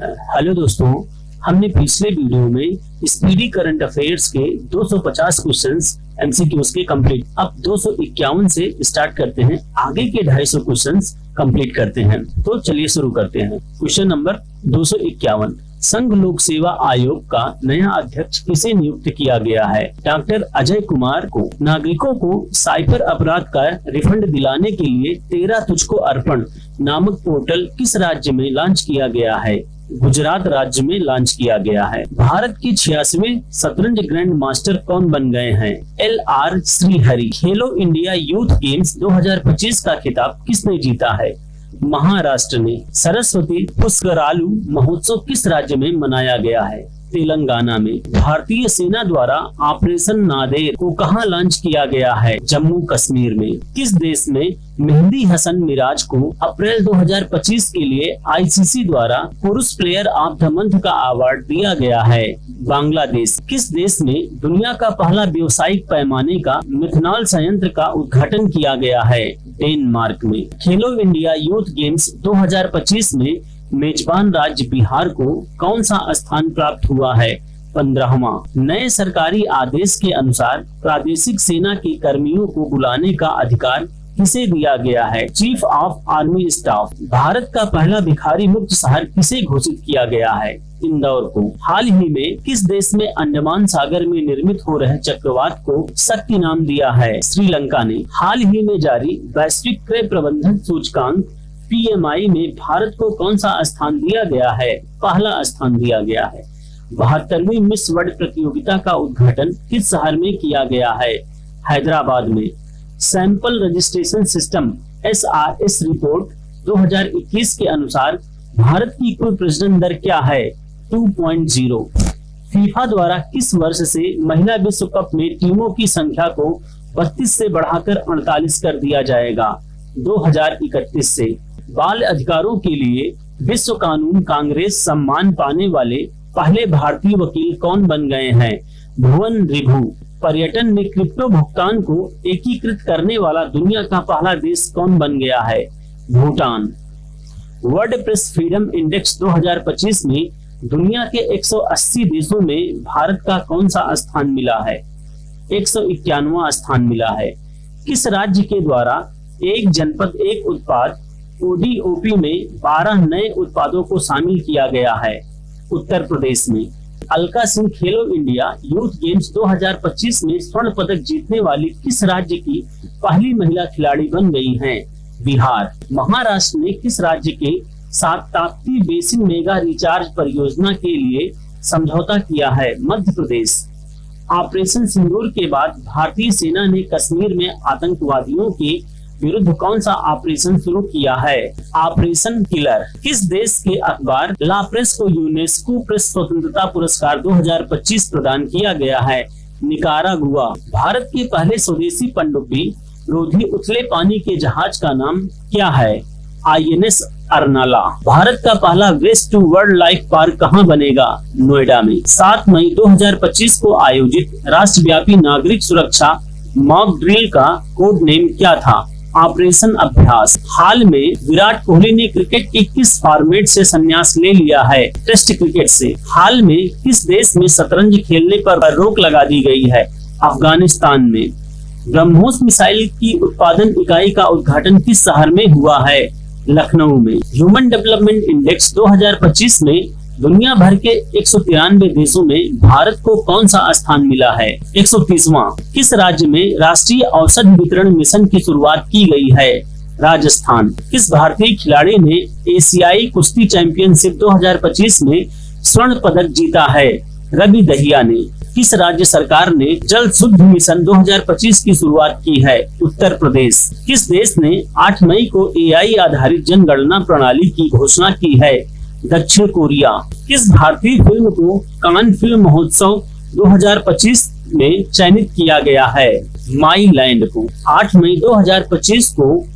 Hello दोस्तों, हमने पिछले वीडियो में स्पीडी करंट अफेयर्स के 250 क्वेश्चंस एमसीक्यूज के कंप्लीट, अब 251 से स्टार्ट करते हैं। आगे के 250 क्वेश्चंस कंप्लीट करते हैं। तो चलिए शुरू करते हैं। क्वेश्चन नंबर 251, संघ लोक सेवा आयोग का नया अध्यक्ष किसे नियुक्त किया गया है? डॉक्टर अजय कुमार को। नागरिकों को साइबर अपराध का रिफंड दिलाने के लिए 13 तुझको अर्पण नामक पोर्टल किस राज्य में लॉन्च किया गया है? गुजरात राज्य में लॉन्च किया गया है। भारत के 86वें शतरंज ग्रैंड मास्टर कौन बन गए हैं? LR श्रीहरि। खेलो इंडिया यूथ गेम्स 2025 का खिताब किसने जीता है? महाराष्ट्र ने। सरस्वती पुष्करालु महोत्सव किस राज्य में मनाया गया है? तेलंगाना में। भारतीय सेना द्वारा ऑपरेशन नादेर को कहां लॉन्च किया गया है? जम्मू कश्मीर में। किस देश में मेहंदी हसन मिराज को अप्रैल 2025 के लिए ICC द्वारा पुरुष प्लेयर ऑफ द मंथ का अवार्ड दिया गया है? बांग्लादेश। किस देश में दुनिया का पहला व्यावसायिक पैमाने का मिथनॉल संयंत्र का उद्घाटन किया गया है? डेनमार्क में। खेलो इंडिया यूथ गेम्स 2025 में मेजबान राज्य बिहार को कौन सा स्थान प्राप्त हुआ है? 15वां। नए सरकारी आदेश के अनुसार प्रादेशिक सेना के कर्मियों को बुलाने का अधिकार किसे दिया गया है? Chief of army staff. Bharat का पहला भिखारी मुक्त शहर किसे घोषित किया गया है? इंदौर को। हाल ही में किस देश में अंडमान सागर में निर्मित हो रहे चक्रवात को शक्ति नाम दिया है? श्रीलंका ने। हाल ही में जारी वैश्विक क्रय प्रबंधन सूचकांक PMI में भारत को कौन सा स्थान दिया गया है? पहला स्थान दिया गया है। 72वीं मिस वर्ल्ड प्रतियोगिता का उद्घाटन किस शहर में किया गया है? हैदराबाद में। Sample registration system SRS report 2021 के अनुसार भारत की कुल प्रजनन दर क्या है? 2.0। फीफा द्वारा किस वर्ष से महिला विश्व कप में टीमों की संख्या को 32 से बढ़ाकर 48 कर दिया जाएगा? 2031 से। बाल अधिकारों के लिए विश्व कानून कांग्रेस सम्मान पाने वाले पहले भारतीय वकील कौन बन गए हैं? भुवन रिभु। पर्यटन में क्रिप्टो भुगतान को एकीकृत करने वाला दुनिया का पहला देश कौन बन गया है? Bhutan. World press freedom index 2025 में दुनिया के 180 देशों में भारत का कौन सा स्थान मिला है? 191वां स्थान मिला है। किस राज्य के द्वारा एक जनपद एक उत्पाद ODOP में 12 नए उत्पादों को शामिल किया गया है? उत्तर प्रदेश में। अलका सिंह खेलो इंडिया यूथ गेम्स 2025 में स्वर्ण पदक जीतने वाली किस राज्य की पहली महिला खिलाड़ी बन गई हैं? बिहार। महाराष्ट्र ने किस राज्य के साथ ताप्ती बेसिन मेगा रिचार्ज परियोजना के लिए समझौता किया है? मध्य प्रदेश। ऑपरेशन सिंदूर के बाद भारतीय सेना ने कश्मीर में आतंकवादियों के विरुद्ध कौन सा ऑपरेशन शुरू किया है? Operation killer. किस देश के अखबार ला प्रेस को यूनेस्को प्रेस स्वतंत्रता पुरस्कार 2025 प्रदान किया गया है? निकारागुआ। भारत के पहले स्वदेशी पनडुब्बी रोधी उथले पानी के जहाज का नाम क्या है? INS अर्नाला। भारत का पहला waste to world life park कहां बनेगा? नोएडा में। 7 मई 2025 को आयोजित राष्ट्रव्यापी नागरिक सुरक्षा मॉक ड्रिल का कोड नेम क्या था? ऑपरेशन अभ्यास। हाल में विराट कोहली ने क्रिकेट के किस फॉर्मेट से संन्यास ले लिया है? टेस्ट क्रिकेट से। हाल में किस देश में शतरंज खेलने पर रोक लगा दी गई है? अफगानिस्तान में। ब्रह्मोस मिसाइल की उत्पादन इकाई का उद्घाटन किस शहर में हुआ है? लखनऊ में। ह्यूमन डेवलपमेंट इंडेक्स 2025 में दुनिया भर के 193 देशों में भारत को कौन सा स्थान मिला है? 130वां। किस राज्य में राष्ट्रीय औषध वितरण मिशन की शुरुआत की गई है? राजस्थान। किस भारतीय खिलाड़ी ने एशियाई कुश्ती चैंपियनशिप 2025 में स्वर्ण पदक जीता है? रवि दहिया ने। किस राज्य सरकार ने जल शुद्ध मिशन 2025 की शुरुआत की है? उत्तर प्रदेश। किस देश ने 8 मई को AI आधारित जनगणना प्रणाली की घोषणा की है? दक्षिण कोरिया। किस भारतीय फिल्म को कान फिल्म महोत्सव 2025 में चयनित किया गया है? माई लैंड को। 8 मई 2025 को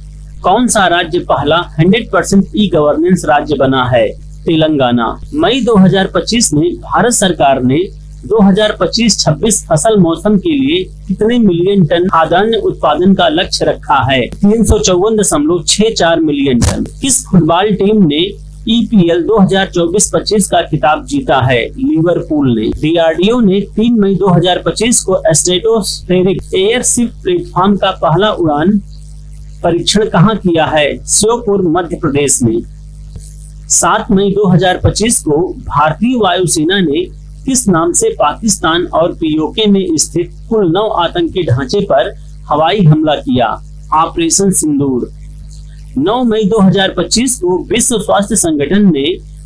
कौन सा राज्य पहला 100% ई-गवर्नेंस राज्य बना है? तेलंगाना। मई 2025 में भारत सरकार ने 2025-26 फसल मौसम के लिए कितने मिलियन टन खाद्यान्न उत्पादन का लक्ष्य रखा है? 354.64 मिलियन टन। किस फुटबॉल टीम ने EPL 2024-25 का खिताब जीता है लिवरपूल ने। DRDO ने 3 मई 2025 को स्ट्रेटोस्फेरिक एयरशिप प्लेटफॉर्म का पहला उड़ान परीक्षण कहां किया है? श्योपुर मध्य प्रदेश में। 7 मई 2025 को भारतीय वायुसेना ने किस नाम से पाकिस्तान और POK में स्थित कुल 9 आतंकी ढांचे पर हवाई हमला किया? ऑपरेशन सिंदूर। 9 मई 2025 को विश्व स्वास्थ्य संगठन ने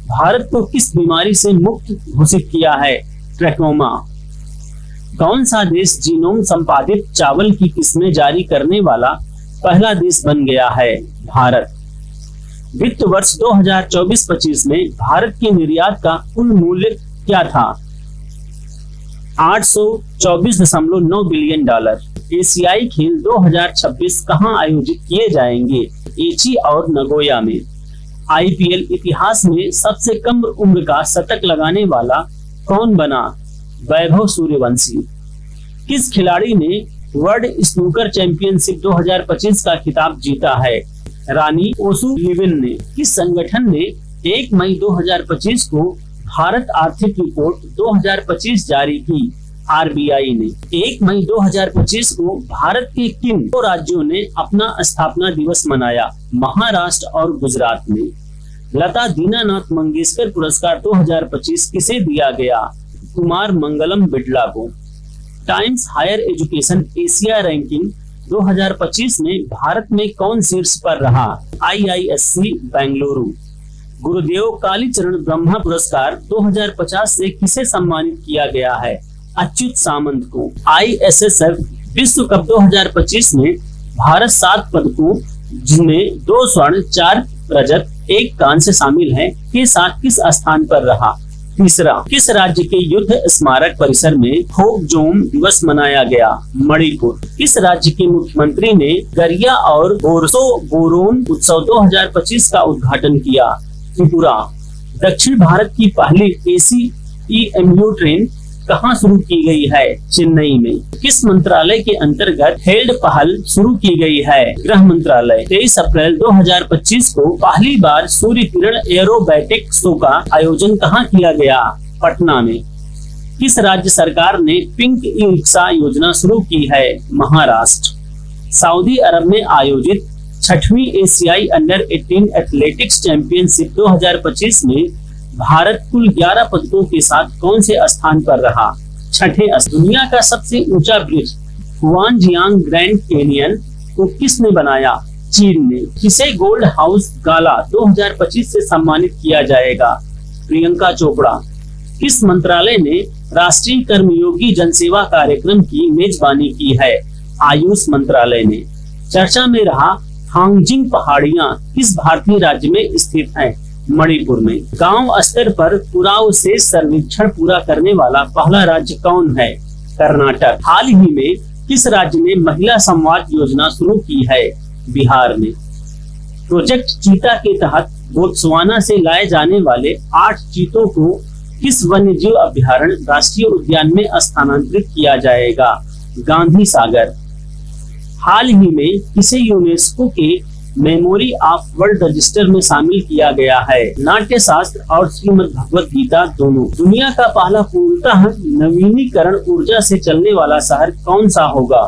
भारत को किस बीमारी से मुक्त घोषित किया है? ट्रैकोमा। कौन सा देश जीनोम संपादित चावल की किस्में जारी करने वाला पहला देश बन गया है? भारत। वित्त वर्ष 2024-25 में भारत के निर्यात का कुल मूल्य क्या था? $824.9 बिलियन। एशियाई खेल 2026 कहां आयोजित किए जाएंगे? एची और नगोया में। IPL इतिहास में सबसे कम उम्र का शतक लगाने वाला कौन बना? वैभव सूर्यवंशी। किस खिलाड़ी ने वर्ल्ड स्नूकर चैंपियनशिप 2025 का खिताब जीता है? रानी ओसुलिवन ने। किस संगठन ने 1 मई 2025 को भारत आर्थिक रिपोर्ट 2025 जारी की? RBI ने। 1 मई 2025 को भारत के किन 2 राज्यों ने अपना स्थापना दिवस मनाया? महाराष्ट्र और गुजरात में। लता दीनानाथ मंगेशकर पुरस्कार 2025 किसे दिया गया? कुमार मंगलम बिड़ला को। Times Higher Education Asia ranking 2025 में भारत में कौन शीर्ष पर रहा? IISc बेंगलुरु। गुरुदेव कालीचरण ब्रह्मा पुरस्कार 2050 से किसे सम्मानित किया गया है? अच्युत सामंत को। ISSF विश्व कप 2025 में भारत 7 पदकों जिनमें 2 स्वर्ण 4 रजत 1 कांस्य शामिल है के साथ किस स्थान पर रहा? तीसरा। किस राज्य के युद्ध स्मारक परिसर में फोक जोम दिवस मनाया गया? मणिपुर। किस राज्य के मुख्यमंत्री ने गरिया और बोरसो बोरोन उत्सव 2025 का उद्घाटन किया? त्रिपुरा। दक्षिण भारत की पहली AC EMU ट्रेन कहां शुरू की गई है? चेन्नई में। किस मंत्रालय के अंतर्गत हेल्ड पहल शुरू की गई है? गृह मंत्रालय। 23 अप्रैल 2025 को पहली बार सूर्य किरण एरोबैटिक शो का आयोजन कहां किया गया? पटना में। किस राज्य सरकार ने पिंक ई रिक्शा योजना शुरू की है? महाराष्ट्र। सऊदी अरब में आयोजित 6वीं एशियाई अंडर 18 एथलेटिक्स चैंपियनशिप 2025 में भारत कुल 11 पदकों के साथ कौन से स्थान पर रहा? 6ठे। दुनिया का सबसे ऊंचा ब्रिज हुआनजियांग ग्रैंड कैनियन को किसने बनाया? चीन ने। किसे गोल्ड हाउस गाला 2025 से सम्मानित किया जाएगा? प्रियंका चोपड़ा। किस मंत्रालय ने राष्ट्रीय कर्मयोगी जनसेवा कार्यक्रम की मेजबानी की है? आयुष मंत्रालय ने। चर्चा में रहा थांगजिंग पहाड़ियां किस भारतीय राज्य में स्थित हैं? मणिपुर में। गांव स्तर पर पुराव से सर्वेक्षण पूरा करने वाला पहला राज्य कौन है? कर्नाटक। हाल ही में किस राज्य ने महिला संवाद योजना शुरू की है? बिहार में। प्रोजेक्ट चीता के तहत बोत्सवाना से लाए जाने वाले 8 चीतों को किस वन्य जीव अभ्यारण्य राष्ट्रीय उद्यान में स्थानांतरित किया जाएगा? गांधी सागर। हाल ही में किसे यूनेस्को के मेमोरी ऑफ वर्ल्ड रजिस्टर में शामिल किया गया है? नाट्य शास्त्र और श्रीमद् भगवत गीता दोनों। दुनिया का पहला पूर्णतः नवीनीकरण ऊर्जा से चलने वाला शहर कौन सा होगा?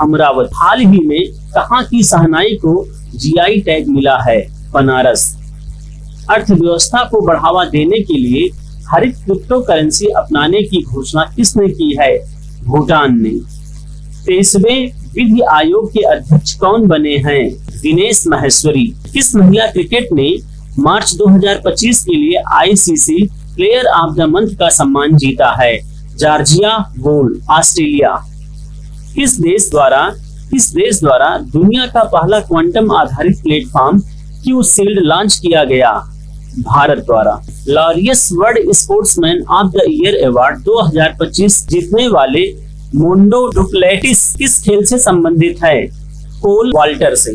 अमरावती। हाल ही में कहां की शहनाई को GI टैग मिला है? बनारस। अर्थव्यवस्था को बढ़ावा देने के लिए हरित क्रिप्टो करेंसी अपनाने की घोषणा किसने की है? भूटान ने। 23वें विधि आयोग के अध्यक्ष कौन बने हैं? दिनेश माहेश्वरी। किस महिला क्रिकेट ने मार्च 2025 के लिए ICC player of the month का सम्मान जीता है? जॉर्जिया वोल। ऑस्ट्रेलिया। किस देश द्वारा दुनिया का पहला क्वांटम आधारित प्लेटफॉर्म क्यू शील्ड लॉन्च किया गया? भारत द्वारा। Laureus world sportsman of the year award 2025 जीतने वाले मोंडो डुप्लेटिस किस खेल से संबंधित है? पोल वॉल्टर से।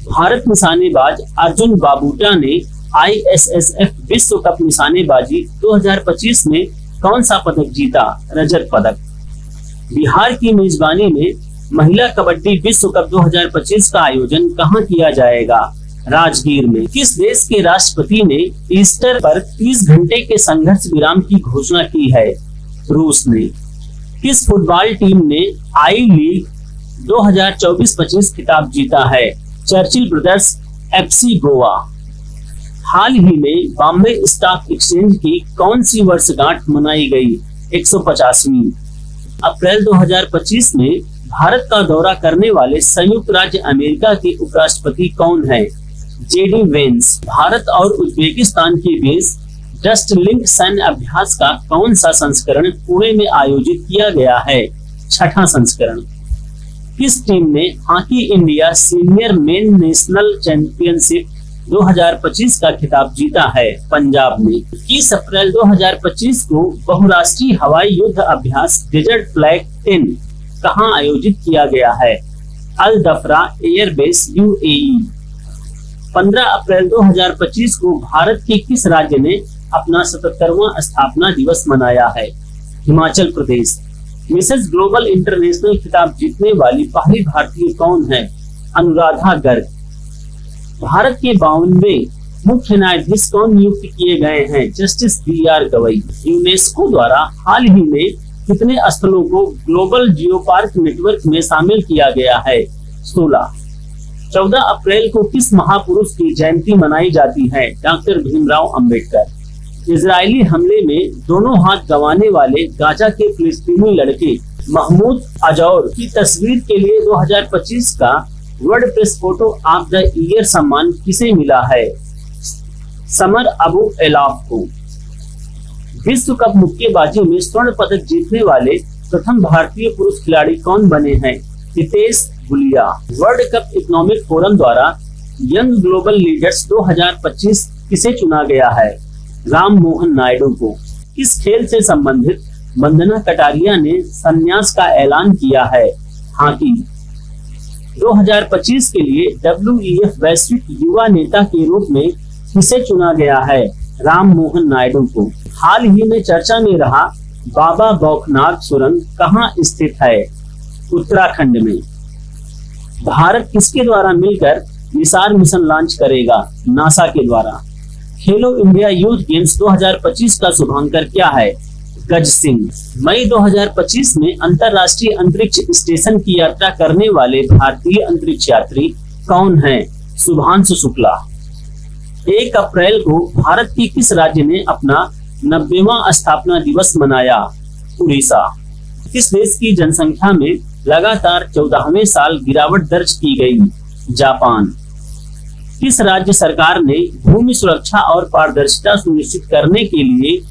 भारत निशानेबाज अर्जुन बाबूटा ने ISSF विश्व कप निशानेबाजी 2025 में कौन सा पदक जीता? रजत पदक। बिहार की मेजबानी में महिला कबड्डी विश्व कप 2025 का आयोजन कहां किया जाएगा? राजगीर में। किस देश के राष्ट्रपति ने ईस्टर पर 30 घंटे के संघर्ष विराम की घोषणा की है? रूस ने। किस फुटबॉल टीम ने आई लीग 2024-25 खिताब जीता है? Churchill brothers FC Goa. हाल ही में बॉम्बे स्टॉक एक्सचेंज की कौन सी वर्षगांठ मनाई गई? 150वीं। अप्रैल 2025 में भारत का दौरा करने वाले संयुक्त राज्य अमेरिका के उपराष्ट्रपति कौन है? JD veins. भारत और उज्बेकिस्तान के बीच डस्ट लिंक सैन्य अभ्यास का कौन सा संस्करण पुणे में आयोजित किया गया है? 6वां संस्करण। किस टीम ने hockey India senior main national championship 2025 का खिताब जीता है? पंजाब ने। 21 अप्रैल 2025 को बहुराष्ट्रीय हवाई युद्ध अभ्यास डेजर्ट फ्लैग 10 कहां आयोजित किया गया है? अल दफरा एयरबेस UAE। 15 अप्रैल 2025 को भारत के किस राज्य ने अपना 77वां स्थापना दिवस मनाया है? Himachal Pradesh. Mrs global international खिताब जीतने वाली पहली भारतीय कौन है? अनुराधा गर्ग। भारत के 52वें मुख्य न्यायाधीश कौन नियुक्त किए गए हैं? Justice BR Gavai. यूनेस्को द्वारा हाल ही में कितने स्थलों को ग्लोबल जियो पार्क नेटवर्क में शामिल किया गया है? 16। 14 अप्रैल को किस महापुरुष की जयंती मनाई जाती है? डॉक्टर भीमराव अंबेडकर। इजरायली हमले में दोनों हाथ गंवाने वाले गाजा के फिलिस्तीनी लड़के महमूद अजौर की तस्वीर के लिए 2025 का world press photo of the year सम्मान किसे मिला है? समर अबू एलाफ को। विश्व कप मुक्केबाजी में स्वर्ण पदक जीतने वाले प्रथम भारतीय पुरुष खिलाड़ी कौन बने हैं? Hitesh Gulia. World cup economic forum द्वारा यंग ग्लोबल लीडर्स 2025 किसे चुना गया है? राम मोहन नायडू को। किस खेल से संबंधित वंदना कटारिया ने संन्यास का ऐलान किया है? हॉकी। 2025 के लिए WEF वैश्विक युवा नेता के रूप में किसे चुना गया है? राम मोहन नायडू को। हाल ही में चर्चा में रहा बाबा बौखनाग सुरंग कहां स्थित है? उत्तराखंड में। भारत किसके द्वारा मिलकर निसार मिशन लॉन्च करेगा? नासा के द्वारा। खेलो इंडिया यूथ गेम्स 2025 का शुभांकर क्या है? गज सिंह। मई 2025 में अंतरराष्ट्रीय अंतरिक्ष स्टेशन की यात्रा करने वाले भारतीय अंतरिक्ष यात्री कौन हैं? शुभांशु शुक्ला। 1 अप्रैल को भारत के किस राज्य ने अपना 90वां स्थापना दिवस मनाया? उड़ीसा। किस देश की जनसंख्या में लगातार 14वें साल गिरावट दर्ज की गई? जापान। किस राज्य सरकार ने भूमि सुरक्षा और पारदर्शिता सुनिश्चित करने के लिए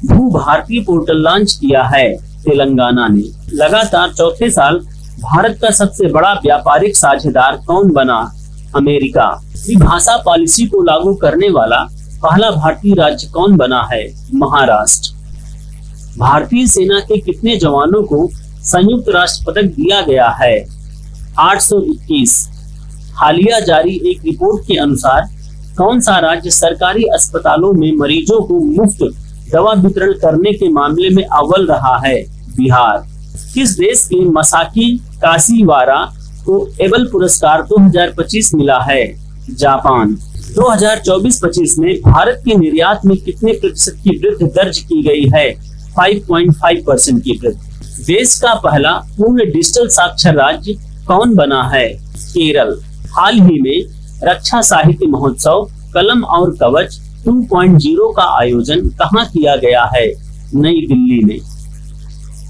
भू भारतीय पोर्टल लॉन्च किया है? तेलंगाना ने। लगातार चौथे साल भारत का सबसे बड़ा व्यापारिक साझेदार कौन बना? अमेरिका। त्रिभाषा पॉलिसी को लागू करने वाला पहला भारतीय राज्य कौन बना है? महाराष्ट्र। भारतीय सेना के कितने जवानों को संयुक्त राष्ट्र पदक दिया गया है? 821। हालिया जारी एक रिपोर्ट के अनुसार कौन सा राज्य सरकारी अस्पतालों में मरीजों को मुफ्त दवा वितरण करने के मामले में अव्वल रहा है? बिहार। किस देश के मसाकी काशीवारा को एबल पुरस्कार 2025 मिला है? जापान। 2024-25 में भारत के निर्यात में कितने प्रतिशत की वृद्धि दर्ज की गई है? 5.5% की वृद्धि। देश का पहला पूर्ण डिजिटल साक्षर राज्य कौन बना है? केरल। हाल ही में रक्षा साहित्य महोत्सव कलम और कवच 2.0 का आयोजन कहां किया गया है? नई दिल्ली में।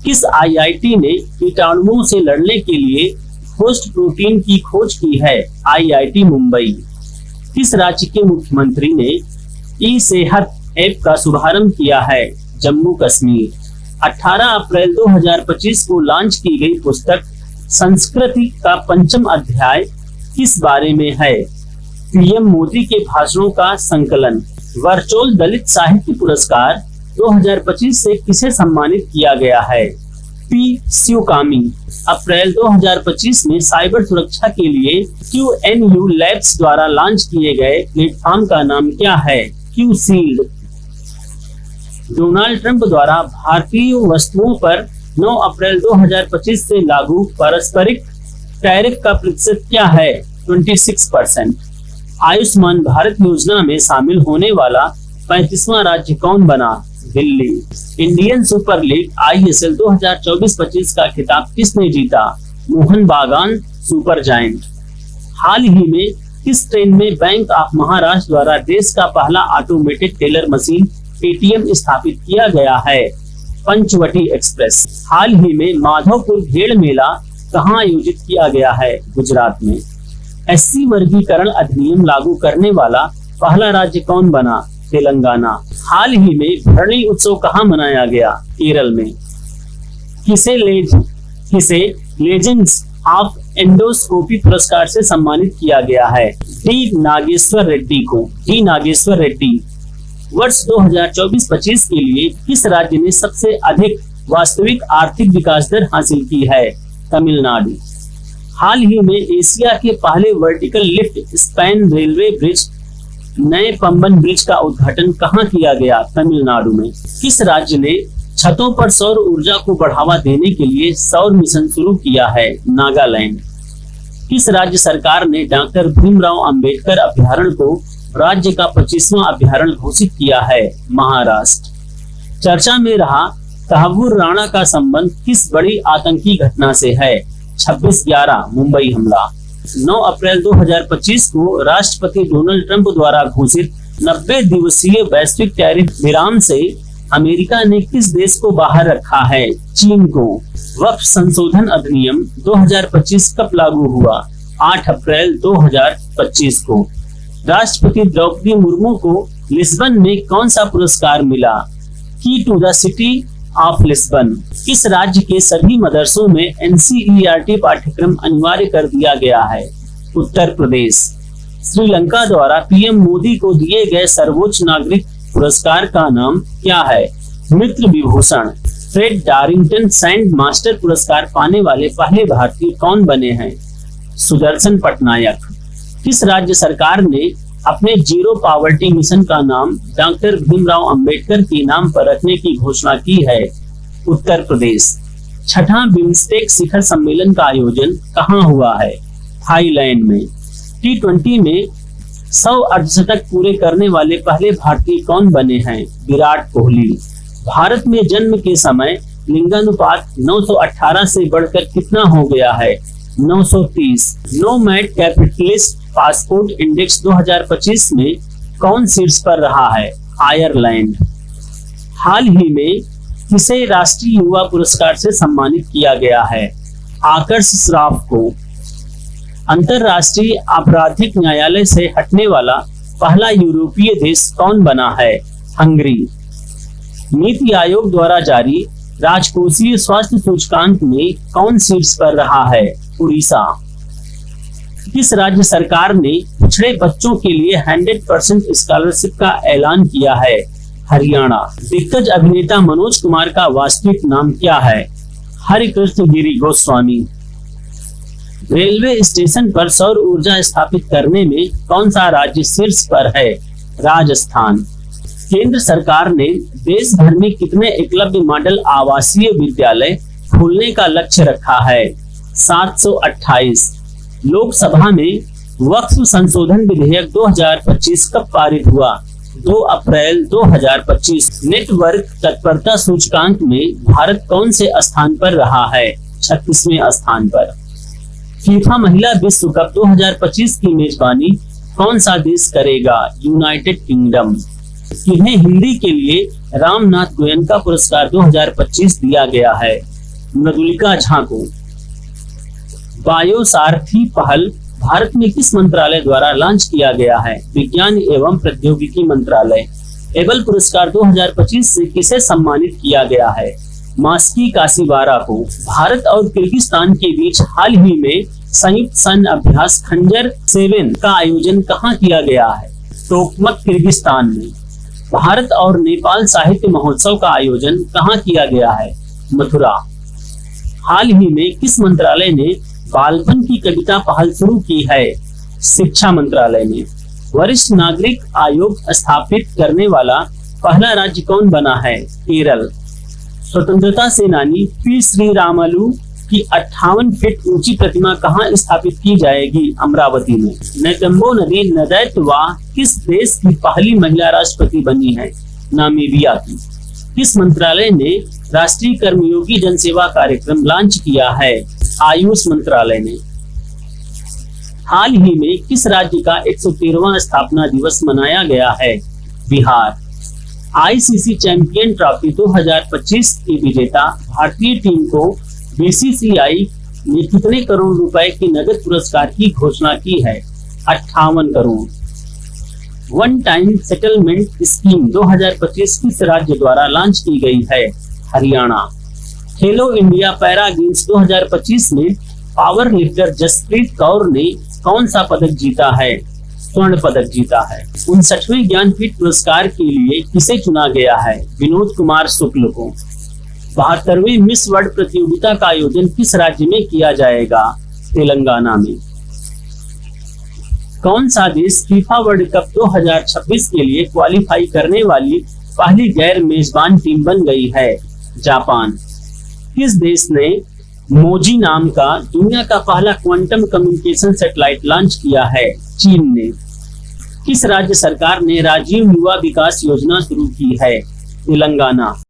किस IIT ने कीटाणुओं से लड़ने के लिए होस्ट प्रोटीन की खोज की है? IIT मुंबई। किस राज्य के मुख्यमंत्री ने ई-सेहत ऐप का शुभारंभ किया है? जम्मू कश्मीर। 18 अप्रैल 2025 को लॉन्च की गई पुस्तक संस्कृति का 5वां अध्याय किस बारे में है? PM मोदी के भाषणों का संकलन। वर्चुअल दलित साहित्य पुरस्कार 2025 से किसे सम्मानित किया गया है? P शिवकामी। अप्रैल 2025 में साइबर सुरक्षा के लिए QNU लैब्स द्वारा लॉन्च किए गए प्लेटफॉर्म का नाम क्या है? Q shield. डोनाल्ड ट्रंप द्वारा भारतीय वस्तुओं पर 9 अप्रैल 2025 से लागू पारस्परिक टैरिफ का प्रतिशत क्या है? 26%। आयुष्मान भारत योजना में शामिल होने वाला 35वां राज्य कौन बना? Delhi. Indian super league ISL 2024-25 का खिताब किसने जीता? मोहन बागान सुपर जायंट। हाल ही में किस ट्रेन में बैंक ऑफ महाराष्ट्र द्वारा देश का पहला ऑटोमेटेड टेलर मशीन ATM स्थापित किया गया है? पंचवटी एक्सप्रेस। हाल ही में माधवपुर भेड़ मेला कहाँ आयोजित किया गया है? गुजरात में। SC वर्गीकरण अधिनियम लागू करने वाला पहला राज्य कौन बना? तेलंगाना। हाल ही में भरणी उत्सव कहाँ मनाया गया? केरल में। किसे लेजेंड्स ऑफ एंडोस्कोपी पुरस्कार से सम्मानित किया गया है? डी नागेश्वर रेड्डी को। डी नागेश्वर रेड्डी। वर्ष 2024-25 के लिए किस राज्य ने सबसे अधिक वास्तविक आर्थिक विकास दर हासिल की है? तमिलनाडु। हाल ही में एशिया के पहले vertical lift span railway bridge नए पंबन ब्रिज का उद्घाटन कहाँ किया गया? तमिलनाडु में। किस राज्य ने छतों पर सौर ऊर्जा को बढ़ावा देने के लिए सौर मिशन शुरू किया है? नागालैंड। किस राज्य सरकार ने डॉक्टर भीमराव अंबेडकर अभ्यारण्य को राज्य का 25वां अभ्यारण्य घोषित किया है? महाराष्ट्र। चर्चा में रहा तहव्वुर राणा का संबंध किस बड़ी आतंकी घटना से है? 26/11 मुंबई हमला। 9 अप्रैल 2025 को राष्ट्रपति डोनाल्ड ट्रंप द्वारा घोषित 90 दिवसीय वैश्विक टैरिफ विराम से अमेरिका ने किस देश को बाहर रखा है? चीन को। वक्फ संशोधन अधिनियम 2025 कब लागू हुआ? 8 अप्रैल 2025 को। राष्ट्रपति द्रौपदी मुर्मू को लिस्बन में कौन सा पुरस्कार मिला? Key to the city of Lisbon. इस राज्य के सभी मदरसों में NCERT पाठ्यक्रम अनिवार्य कर दिया गया है? उत्तर प्रदेश। श्रीलंका द्वारा PM मोदी को दिए गए सर्वोच्च नागरिक पुरस्कार का नाम क्या है? मित्र विभूषण। फ्रेड डारिंगटन सैंड मास्टर पुरस्कार पाने वाले पहले भारतीय कौन बने हैं? सुदर्शन पटनायक। किस राज्य सरकार ने अपने जीरो पॉवर्टी मिशन का नाम डॉक्टर भीमराव अंबेडकर के नाम पर रखने की घोषणा की है? उत्तर प्रदेश। छठा बिम्स्टेक शिखर सम्मेलन का आयोजन कहाँ हुआ है? थाईलैंड में। T20 में 100 अर्धशतक पूरे करने वाले पहले भारतीय कौन बने हैं? विराट कोहली। भारत में जन्म के समय लिंगानुपात 918 से बढ़कर कितना हो गया है? 930। नोमैड कैपिटलिस्ट पासपोर्ट इंडेक्स 2025 में कौन शीर्ष पर रहा है? आयरलैंड। हाल ही में किसे राष्ट्रीय युवा पुरस्कार से सम्मानित किया गया है? आकर्ष श्रॉफ को। अंतरराष्ट्रीय आपराधिक न्यायालय से हटने वाला पहला यूरोपीय देश कौन बना है? हंगरी। नीति आयोग द्वारा जारी राजकोषीय स्वास्थ्य सूचकांक में कौन शीर्ष पर रहा है? उड़ीसा। किस राज्य सरकार ने पिछड़े बच्चों के लिए 100% स्कॉलरशिप का ऐलान किया है? हरियाणा। दिग्गज अभिनेता मनोज कुमार का वास्तविक नाम क्या है? हरिकृष्ण गिरी गोस्वामी। रेलवे स्टेशन पर सौर ऊर्जा स्थापित करने में कौन सा राज्य शीर्ष पर है? राजस्थान। केंद्र सरकार ने देश भर में कितने एकलव्य मॉडल आवासीय विद्यालय खोलने का लक्ष्य रखा है? 728। लोकसभा में वक्फ संशोधन विधेयक 2025 कब पारित हुआ? 2 अप्रैल 2025। नेटवर्क तत्परता सूचकांक में भारत कौन से स्थान पर रहा है? 36वें स्थान पर। फीफा महिला विश्व कप 2025 की मेजबानी कौन सा देश करेगा? United kingdom. इन्हें हिंदी के लिए रामनाथ गोयनका पुरस्कार 2025 दिया गया है? मृदुलिका झा को। बायोसारथी पहल भारत में किस मंत्रालय द्वारा लॉन्च किया गया है? विज्ञान एवं प्रौद्योगिकी मंत्रालय। एबल पुरस्कार 2025 से किसे सम्मानित किया गया है? मास्की कासीवारा को। भारत और किर्गिस्तान के बीच हाल ही में संयुक्त सैन्य अभ्यास खंजर 7 का आयोजन कहाँ किया गया है? टोकमक किर्गिस्तान में। भारत और नेपाल साहित्य महोत्सव का आयोजन कहाँ किया गया है? मथुरा। हाल ही में किस मंत्रालय ने बालपन की कविता पहल शुरू की है? शिक्षा मंत्रालय ने। वरिष्ठ नागरिक आयोग स्थापित करने वाला पहला राज्य कौन बना है? केरल। स्वतंत्रता सेनानी पी श्रीरामुलु कि 58 फीट ऊंची प्रतिमा कहां स्थापित की जाएगी? अमरावती में। नेतंबो नदी नदैत्वा किस देश की पहली महिला राष्ट्रपति बनी है? नामीबिया की। किस मंत्रालय ने राष्ट्रीय कर्मयोगी जनसेवा कार्यक्रम लॉन्च किया है? आयुष मंत्रालय ने। हाल ही में किस राज्य का 113वां स्थापना दिवस मनाया गया है? बिहार। आईसीसी चैंपियन ट्रॉफी 2025 की विजेता भारतीय टीम को बीसीसीआई ने कितने करोड़ रुपए के नगद पुरस्कार की घोषणा की है? 58 crore. One time settlement scheme 2025 किस राज्य द्वारा लॉन्च की गई है? हरियाणा। खेलो इंडिया पैरा गेम्स 2025 में पावर लिफ्टर जसप्रीत कौर ने कौन सा पदक जीता है? स्वर्ण पदक जीता है। 59वें ज्ञानपीठ पुरस्कार के लिए किसे चुना गया है? विनोद कुमार शुक्ल को। 72वीं मिस वर्ल्ड प्रतियोगिता का आयोजन किस राज्य में किया जाएगा? तेलंगाना में। कौन सा देश फीफा वर्ल्ड कप 2026 के लिए क्वालिफाई करने वाली पहली गैर मेजबान टीम बन गई है? जापान। किस देश ने मोजी नाम का दुनिया का पहला क्वांटम कम्युनिकेशन सैटेलाइट लॉन्च किया है? चीन ने। किस राज्य सरकार ने राजीव युवा विकास योजना शुरू की है? तेलंगाना।